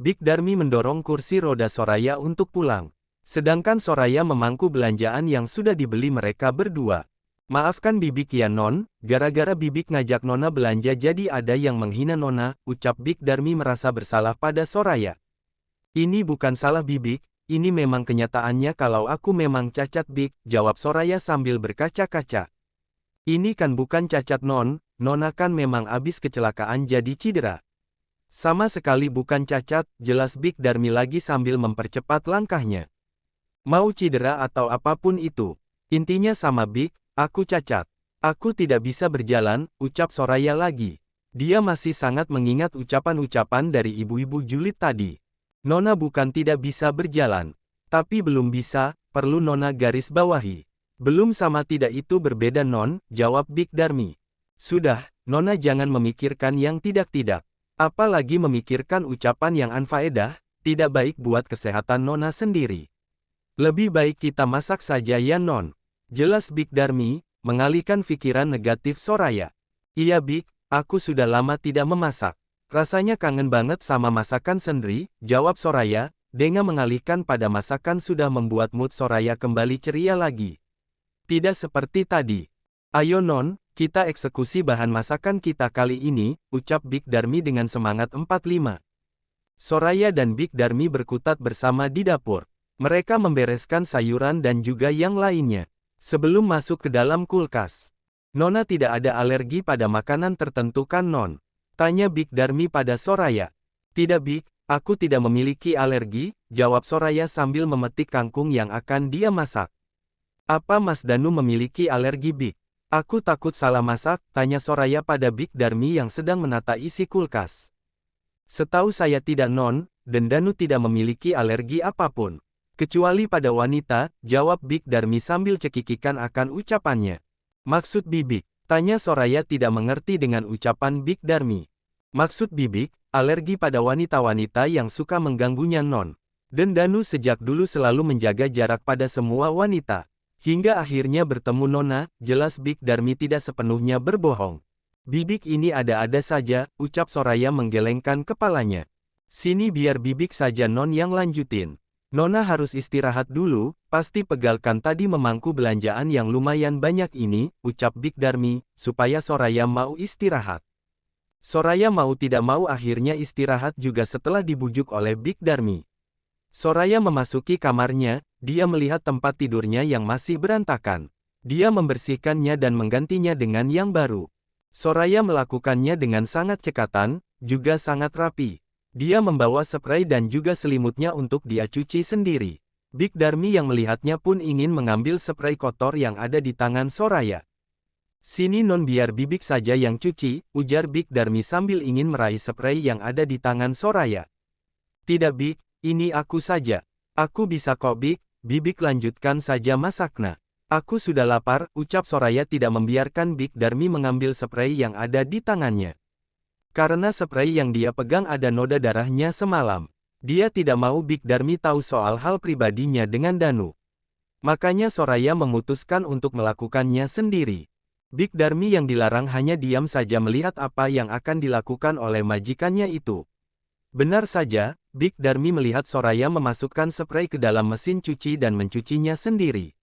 Big Darmi mendorong kursi roda Soraya untuk pulang. Sedangkan Soraya memangku belanjaan yang sudah dibeli mereka berdua. Maafkan Bibik ya Non, gara-gara Bibik ngajak Nona belanja jadi ada yang menghina Nona, ucap Big Darmi merasa bersalah pada Soraya. Ini bukan salah Bibik, ini memang kenyataannya kalau aku memang cacat Big, jawab Soraya sambil berkaca-kaca. Ini kan bukan cacat Non, Nona kan memang abis kecelakaan jadi cedera. Sama sekali bukan cacat, jelas Big Darmi lagi sambil mempercepat langkahnya. Mau cedera atau apapun itu. Intinya sama Big, aku cacat. Aku tidak bisa berjalan, ucap Soraya lagi. Dia masih sangat mengingat ucapan-ucapan dari ibu-ibu julid tadi. Nona bukan tidak bisa berjalan. Tapi belum bisa, perlu Nona garis bawahi. Belum sama tidak itu berbeda Non, jawab Big Darmi. Sudah, Nona jangan memikirkan yang tidak-tidak. Apalagi memikirkan ucapan yang anfaedah, tidak baik buat kesehatan Nona sendiri. Lebih baik kita masak saja ya Non. Jelas Big Darmi, mengalihkan pikiran negatif Soraya. Iya Big, aku sudah lama tidak memasak. Rasanya kangen banget sama masakan sendiri, jawab Soraya, dengan mengalihkan pada masakan sudah membuat mood Soraya kembali ceria lagi. Tidak seperti tadi. Ayo Non, kita eksekusi bahan masakan kita kali ini, ucap Big Darmi dengan semangat 45. Soraya dan Big Darmi berkutat bersama di dapur. Mereka membereskan sayuran dan juga yang lainnya. Sebelum masuk ke dalam kulkas. Nona tidak ada alergi pada makanan tertentu kan Non? Tanya Big Darmi pada Soraya. Tidak Big, aku tidak memiliki alergi, jawab Soraya sambil memetik kangkung yang akan dia masak. Apa Mas Danu memiliki alergi Big? Aku takut salah masak, tanya Soraya pada Big Darmi yang sedang menata isi kulkas. Setahu saya tidak Non, dan Danu tidak memiliki alergi apapun. Kecuali pada wanita, jawab Big Darmi sambil cekikikan akan ucapannya. Maksud Bibik? Tanya Soraya tidak mengerti dengan ucapan Big Darmi. Maksud Bibik, alergi pada wanita-wanita yang suka mengganggunya Non. Dan Danu sejak dulu selalu menjaga jarak pada semua wanita. Hingga akhirnya bertemu Nona, jelas Big Darmi tidak sepenuhnya berbohong. Bibik ini ada-ada saja, ucap Soraya menggelengkan kepalanya. Sini biar Bibik saja Non yang lanjutin. Nona harus istirahat dulu, pasti pegalkan tadi memangku belanjaan yang lumayan banyak ini, ucap Big Darmi, supaya Soraya mau istirahat. Soraya mau tidak mau akhirnya istirahat juga setelah dibujuk oleh Big Darmi. Soraya memasuki kamarnya, dia melihat tempat tidurnya yang masih berantakan. Dia membersihkannya dan menggantinya dengan yang baru. Soraya melakukannya dengan sangat cekatan, juga sangat rapi. Dia membawa spray dan juga selimutnya untuk dia cuci sendiri. Big Darmi yang melihatnya pun ingin mengambil spray kotor yang ada di tangan Soraya. Sini Non biar Bibik saja yang cuci, ujar Big Darmi sambil ingin meraih spray yang ada di tangan Soraya. Tidak Big, ini aku saja. Aku bisa kok Big, Bibik lanjutkan saja masaknya. Aku sudah lapar, ucap Soraya tidak membiarkan Big Darmi mengambil spray yang ada di tangannya. Karena spray yang dia pegang ada noda darahnya semalam. Dia tidak mau Big Darmi tahu soal hal pribadinya dengan Danu. Makanya Soraya memutuskan untuk melakukannya sendiri. Big Darmi yang dilarang hanya diam saja melihat apa yang akan dilakukan oleh majikannya itu. Benar saja, Big Darmi melihat Soraya memasukkan spray ke dalam mesin cuci dan mencucinya sendiri.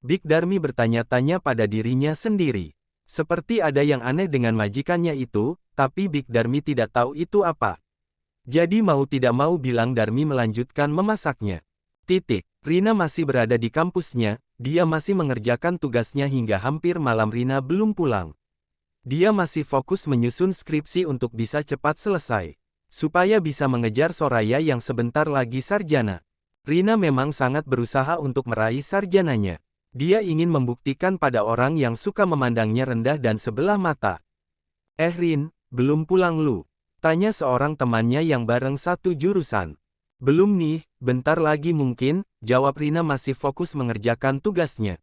Big Darmi bertanya-tanya pada dirinya sendiri. Seperti ada yang aneh dengan majikannya itu, tapi Big Darmi tidak tahu itu apa. Jadi mau tidak mau bilang Darmi melanjutkan memasaknya. Rina masih berada di kampusnya, dia masih mengerjakan tugasnya hingga hampir malam. Rina belum pulang. Dia masih fokus menyusun skripsi untuk bisa cepat selesai. Supaya bisa mengejar Soraya yang sebentar lagi sarjana. Rina memang sangat berusaha untuk meraih sarjananya. Dia ingin membuktikan pada orang yang suka memandangnya rendah dan sebelah mata. Rin, belum pulang lu? Tanya seorang temannya yang bareng satu jurusan. Belum nih, bentar lagi mungkin, jawab Rina masih fokus mengerjakan tugasnya.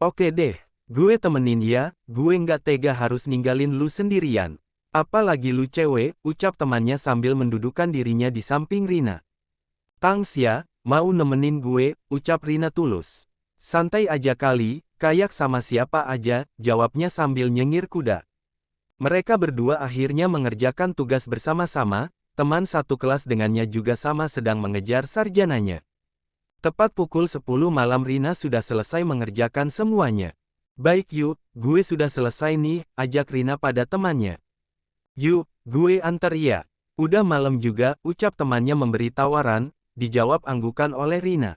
Oke deh, gue temenin ya, gue nggak tega harus ninggalin lu sendirian. Apalagi lu cewek, ucap temannya sambil mendudukan dirinya di samping Rina. Thanks ya, mau nemenin gue, ucap Rina tulus. Santai aja kali, kayak sama siapa aja, jawabnya sambil nyengir kuda. Mereka berdua akhirnya mengerjakan tugas bersama-sama, teman satu kelas dengannya juga sama sedang mengejar sarjananya. Tepat pukul 10 malam Rina sudah selesai mengerjakan semuanya. Baik yuk, gue sudah selesai nih, ajak Rina pada temannya. Yuk, gue antar ya. Udah malam juga, ucap temannya memberi tawaran, dijawab anggukan oleh Rina.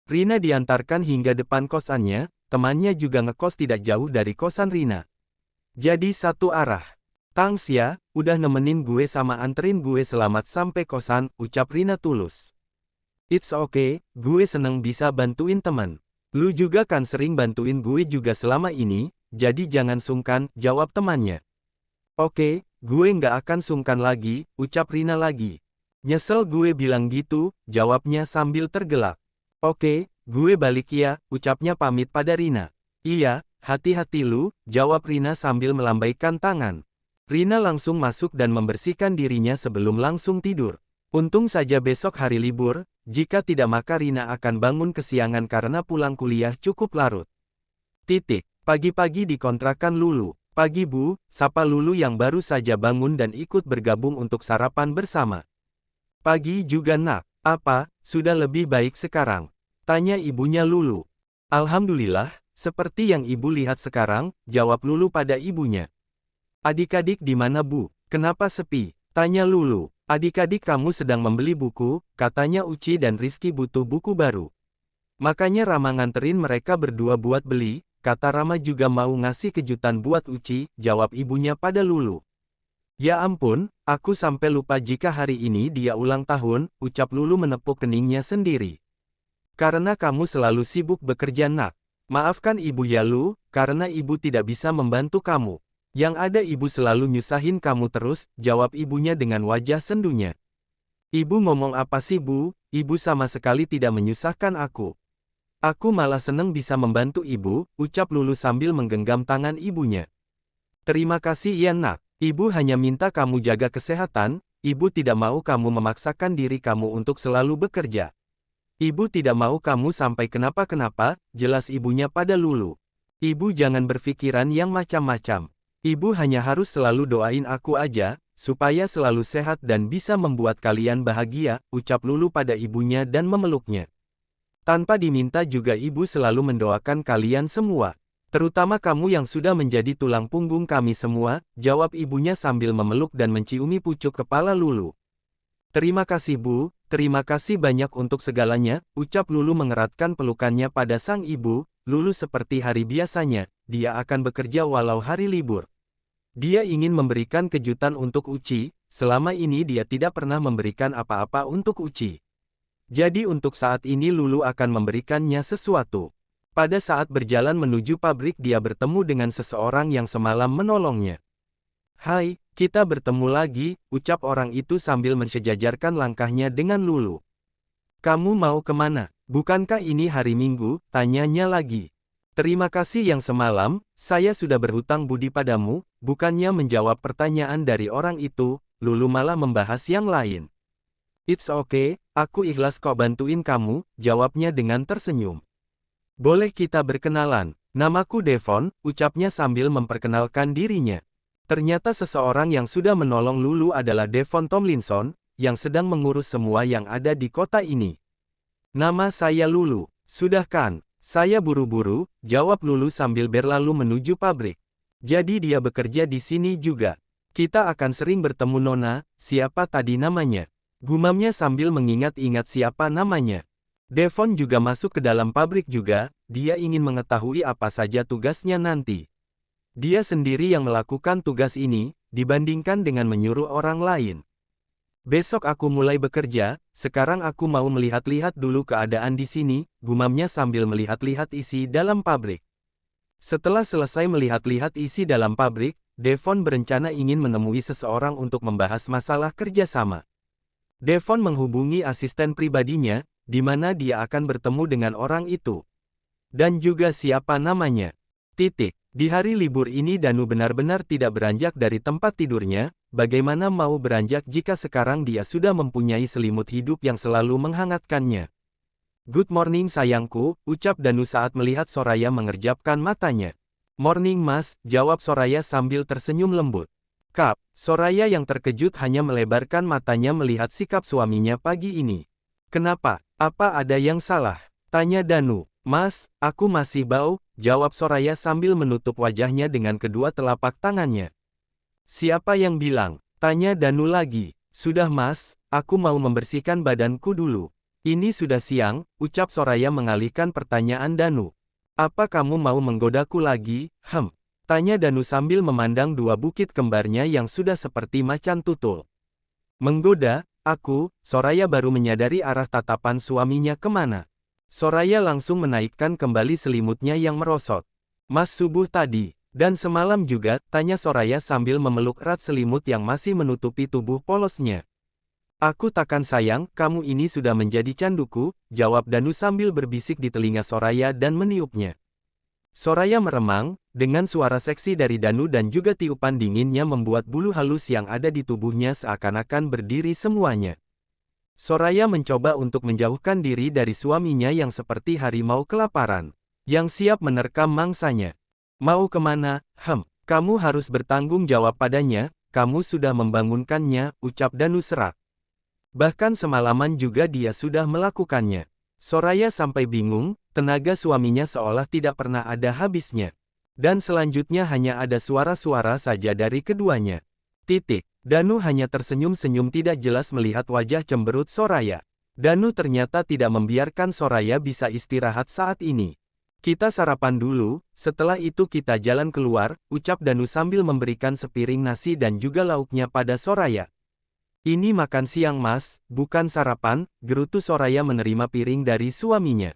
Rina diantarkan hingga depan kosannya, temannya juga ngekos tidak jauh dari kosan Rina. Jadi satu arah. Thanks ya, udah nemenin gue sama anterin gue selamat sampai kosan, ucap Rina tulus. It's okay, gue seneng bisa bantuin teman. Lu juga kan sering bantuin gue juga selama ini, jadi jangan sungkan, jawab temannya. Oke, gue nggak akan sungkan lagi, ucap Rina lagi. Nyesel gue bilang gitu, jawabnya sambil tergelak. Oke, gue balik ya, ucapnya pamit pada Rina. Iya, hati-hati lu, jawab Rina sambil melambaikan tangan. Rina langsung masuk dan membersihkan dirinya sebelum langsung tidur. Untung saja besok hari libur, jika tidak maka Rina akan bangun kesiangan karena pulang kuliah cukup larut. Pagi-pagi di kontrakan Lulu. Pagi Bu, sapa Lulu yang baru saja bangun dan ikut bergabung untuk sarapan bersama. Pagi juga Nak, apa, sudah lebih baik sekarang? Tanya ibunya Lulu. Alhamdulillah, seperti yang ibu lihat sekarang, jawab Lulu pada ibunya. Adik-adik di mana Bu? Kenapa sepi? Tanya Lulu. Adik-adik kamu sedang membeli buku, katanya Uci dan Rizky butuh buku baru. Makanya Rama nganterin mereka berdua buat beli, kata Rama juga mau ngasih kejutan buat Uci, jawab ibunya pada Lulu. Ya ampun, aku sampai lupa jika hari ini dia ulang tahun, ucap Lulu menepuk keningnya sendiri. Karena kamu selalu sibuk bekerja Nak. Maafkan ibu ya Lu, karena ibu tidak bisa membantu kamu. Yang ada ibu selalu nyusahin kamu terus, jawab ibunya dengan wajah sendunya. Ibu ngomong apa sih Bu? Ibu sama sekali tidak menyusahkan aku. Aku malah seneng bisa membantu ibu, ucap Lulu sambil menggenggam tangan ibunya. Terima kasih ya Nak. Ibu hanya minta kamu jaga kesehatan, ibu tidak mau kamu memaksakan diri kamu untuk selalu bekerja. Ibu tidak mau kamu sampai kenapa-kenapa, jelas ibunya pada Lulu. Ibu jangan berpikiran yang macam-macam. Ibu hanya harus selalu doain aku aja, supaya selalu sehat dan bisa membuat kalian bahagia, ucap Lulu pada ibunya dan memeluknya. Tanpa diminta juga ibu selalu mendoakan kalian semua. Terutama kamu yang sudah menjadi tulang punggung kami semua, jawab ibunya sambil memeluk dan menciumi pucuk kepala Lulu. Terima kasih Bu, terima kasih banyak untuk segalanya, ucap Lulu mengeratkan pelukannya pada sang ibu. Lulu seperti hari biasanya, dia akan bekerja walau hari libur. Dia ingin memberikan kejutan untuk Uci, selama ini dia tidak pernah memberikan apa-apa untuk Uci. Jadi untuk saat ini Lulu akan memberikannya sesuatu. Pada saat berjalan menuju pabrik dia bertemu dengan seseorang yang semalam menolongnya. Hai, kita bertemu lagi, ucap orang itu sambil mensejajarkan langkahnya dengan Lulu. Kamu mau kemana? Bukankah ini hari Minggu? Tanyanya lagi. Terima kasih yang semalam, saya sudah berhutang budi padamu, bukannya menjawab pertanyaan dari orang itu, Lulu malah membahas yang lain. It's okay, aku ikhlas kok bantuin kamu, jawabnya dengan tersenyum. Boleh kita berkenalan, namaku Devon, ucapnya sambil memperkenalkan dirinya. Ternyata seseorang yang sudah menolong Lulu adalah Devon Tomlinson, yang sedang mengurus semua yang ada di kota ini. Nama saya Lulu, sudah kan? Saya buru-buru, jawab Lulu sambil berlalu menuju pabrik. Jadi dia bekerja di sini juga. Kita akan sering bertemu Nona, siapa tadi namanya? Gumamnya sambil mengingat-ingat siapa namanya. Devon juga masuk ke dalam pabrik juga, dia ingin mengetahui apa saja tugasnya nanti. Dia sendiri yang melakukan tugas ini, dibandingkan dengan menyuruh orang lain. Besok aku mulai bekerja, sekarang aku mau melihat-lihat dulu keadaan di sini, gumamnya sambil melihat-lihat isi dalam pabrik. Setelah selesai melihat-lihat isi dalam pabrik, Devon berencana ingin menemui seseorang untuk membahas masalah kerjasama. Devon menghubungi asisten pribadinya, di mana dia akan bertemu dengan orang itu. Dan juga siapa namanya. Di hari libur ini Danu benar-benar tidak beranjak dari tempat tidurnya, bagaimana mau beranjak jika sekarang dia sudah mempunyai selimut hidup yang selalu menghangatkannya. Good morning sayangku, ucap Danu saat melihat Soraya mengerjapkan matanya. Morning mas, jawab Soraya sambil tersenyum lembut. Kap, Soraya yang terkejut hanya melebarkan matanya melihat sikap suaminya pagi ini. Kenapa? Apa ada yang salah? Tanya Danu. Mas, aku masih bau, jawab Soraya sambil menutup wajahnya dengan kedua telapak tangannya. Siapa yang bilang? Tanya Danu lagi. Sudah mas, aku mau membersihkan badanku dulu. Ini sudah siang, ucap Soraya mengalihkan pertanyaan Danu. Apa kamu mau menggodaku lagi? Tanya Danu sambil memandang dua bukit kembarnya yang sudah seperti macan tutul. Menggoda, aku, Soraya baru menyadari arah tatapan suaminya kemana. Soraya langsung menaikkan kembali selimutnya yang merosot. Mas subuh tadi, dan semalam juga, tanya Soraya sambil memeluk erat selimut yang masih menutupi tubuh polosnya. Aku takkan sayang, kamu ini sudah menjadi canduku, jawab Danu sambil berbisik di telinga Soraya dan meniupnya. Soraya meremang, dengan suara seksi dari Danu dan juga tiupan dinginnya membuat bulu halus yang ada di tubuhnya seakan-akan berdiri semuanya. Soraya mencoba untuk menjauhkan diri dari suaminya yang seperti harimau kelaparan, yang siap menerkam mangsanya. Mau kemana? Kamu harus bertanggung jawab padanya, kamu sudah membangunkannya, ucap Danu serak. Bahkan semalaman juga dia sudah melakukannya. Soraya sampai bingung, tenaga suaminya seolah tidak pernah ada habisnya. Dan selanjutnya hanya ada suara-suara saja dari keduanya. Danu hanya tersenyum-senyum tidak jelas melihat wajah cemberut Soraya. Danu ternyata tidak membiarkan Soraya bisa istirahat saat ini. Kita sarapan dulu, setelah itu kita jalan keluar, ucap Danu sambil memberikan sepiring nasi dan juga lauknya pada Soraya. Ini makan siang mas, bukan sarapan, gerutu Soraya menerima piring dari suaminya.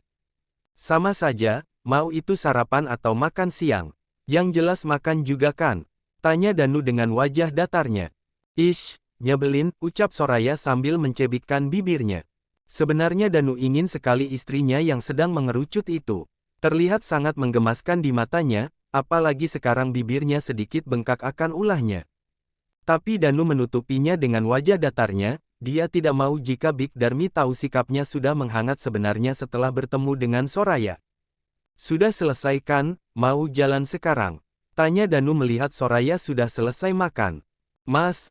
Sama saja, mau itu sarapan atau makan siang. Yang jelas makan juga kan? Tanya Danu dengan wajah datarnya. Ish, nyebelin, ucap Soraya sambil mencebikkan bibirnya. Sebenarnya Danu ingin sekali istrinya yang sedang mengerucut itu. Terlihat sangat menggemaskan di matanya, apalagi sekarang bibirnya sedikit bengkak akan ulahnya. Tapi Danu menutupinya dengan wajah datarnya, dia tidak mau jika Big Darmi tahu sikapnya sudah menghangat sebenarnya setelah bertemu dengan Soraya. Sudah selesai kan, mau jalan sekarang? Tanya Danu melihat Soraya sudah selesai makan. Mas,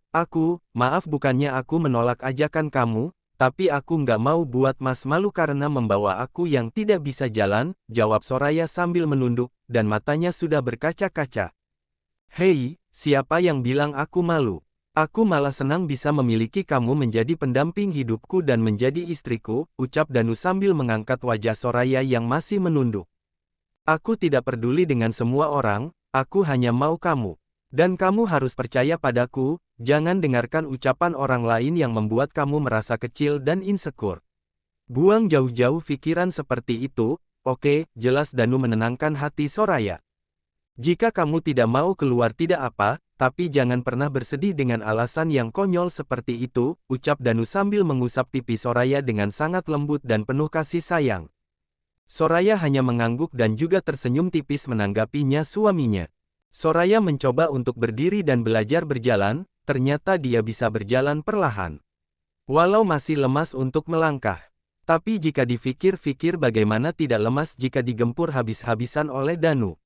maaf bukannya aku menolak ajakan kamu, tapi aku nggak mau buat mas malu karena membawa aku yang tidak bisa jalan, jawab Soraya sambil menunduk, dan matanya sudah berkaca-kaca. Hei, siapa yang bilang aku malu? Aku malah senang bisa memiliki kamu menjadi pendamping hidupku dan menjadi istriku, ucap Danu sambil mengangkat wajah Soraya yang masih menunduk. Aku tidak peduli dengan semua orang, aku hanya mau kamu. Dan kamu harus percaya padaku, jangan dengarkan ucapan orang lain yang membuat kamu merasa kecil dan insecure. Buang jauh-jauh pikiran seperti itu, oke, jelas Danu menenangkan hati Soraya. Jika kamu tidak mau keluar tidak apa, tapi jangan pernah bersedih dengan alasan yang konyol seperti itu, ucap Danu sambil mengusap pipi Soraya dengan sangat lembut dan penuh kasih sayang. Soraya hanya mengangguk dan juga tersenyum tipis menanggapinya suaminya. Soraya mencoba untuk berdiri dan belajar berjalan, ternyata dia bisa berjalan perlahan. Walau masih lemas untuk melangkah. Tapi jika dipikir-pikir bagaimana tidak lemas jika digempur habis-habisan oleh Danu.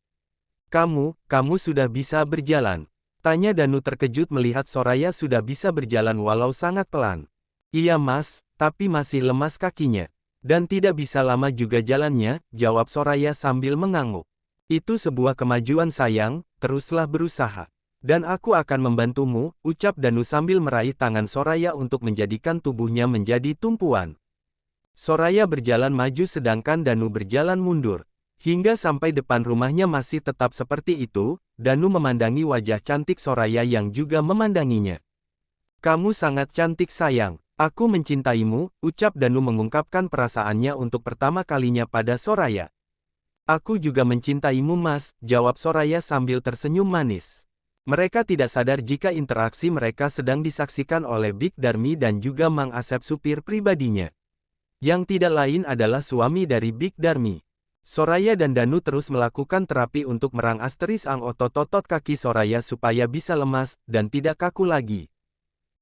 Kamu sudah bisa berjalan. Tanya Danu terkejut melihat Soraya sudah bisa berjalan walau sangat pelan. Iya mas, tapi masih lemas kakinya. Dan tidak bisa lama juga jalannya, jawab Soraya sambil mengangguk. Itu sebuah kemajuan sayang, teruslah berusaha. Dan aku akan membantumu, ucap Danu sambil meraih tangan Soraya untuk menjadikan tubuhnya menjadi tumpuan. Soraya berjalan maju sedangkan Danu berjalan mundur. Hingga sampai depan rumahnya masih tetap seperti itu, Danu memandangi wajah cantik Soraya yang juga memandanginya. Kamu sangat cantik sayang, aku mencintaimu, ucap Danu mengungkapkan perasaannya untuk pertama kalinya pada Soraya. Aku juga mencintaimu mas, jawab Soraya sambil tersenyum manis. Mereka tidak sadar jika interaksi mereka sedang disaksikan oleh Big Darmi dan juga Mang Asep supir pribadinya. Yang tidak lain adalah suami dari Big Darmi. Soraya dan Danu terus melakukan terapi untuk merangas terisang otot-otot kaki Soraya supaya bisa lemas dan tidak kaku lagi.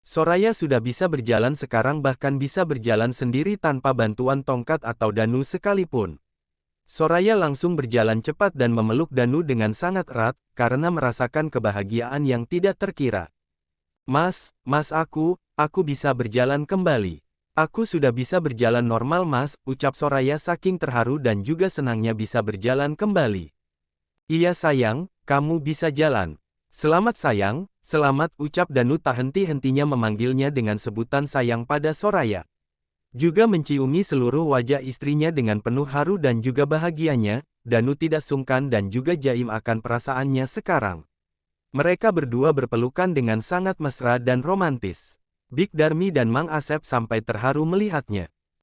Soraya sudah bisa berjalan sekarang bahkan bisa berjalan sendiri tanpa bantuan tongkat atau Danu sekalipun. Soraya langsung berjalan cepat dan memeluk Danu dengan sangat erat, karena merasakan kebahagiaan yang tidak terkira. Mas aku bisa berjalan kembali. Aku sudah bisa berjalan normal Mas, ucap Soraya saking terharu dan juga senangnya bisa berjalan kembali. Iya sayang, kamu bisa jalan. Selamat sayang, selamat ucap Danu tak henti-hentinya memanggilnya dengan sebutan sayang pada Soraya. Juga menciumi seluruh wajah istrinya dengan penuh haru dan juga bahagianya, Danu tidak sungkan dan juga jaim akan perasaannya sekarang. Mereka berdua berpelukan dengan sangat mesra dan romantis. Big Darmi dan Mang Asep sampai terharu melihatnya.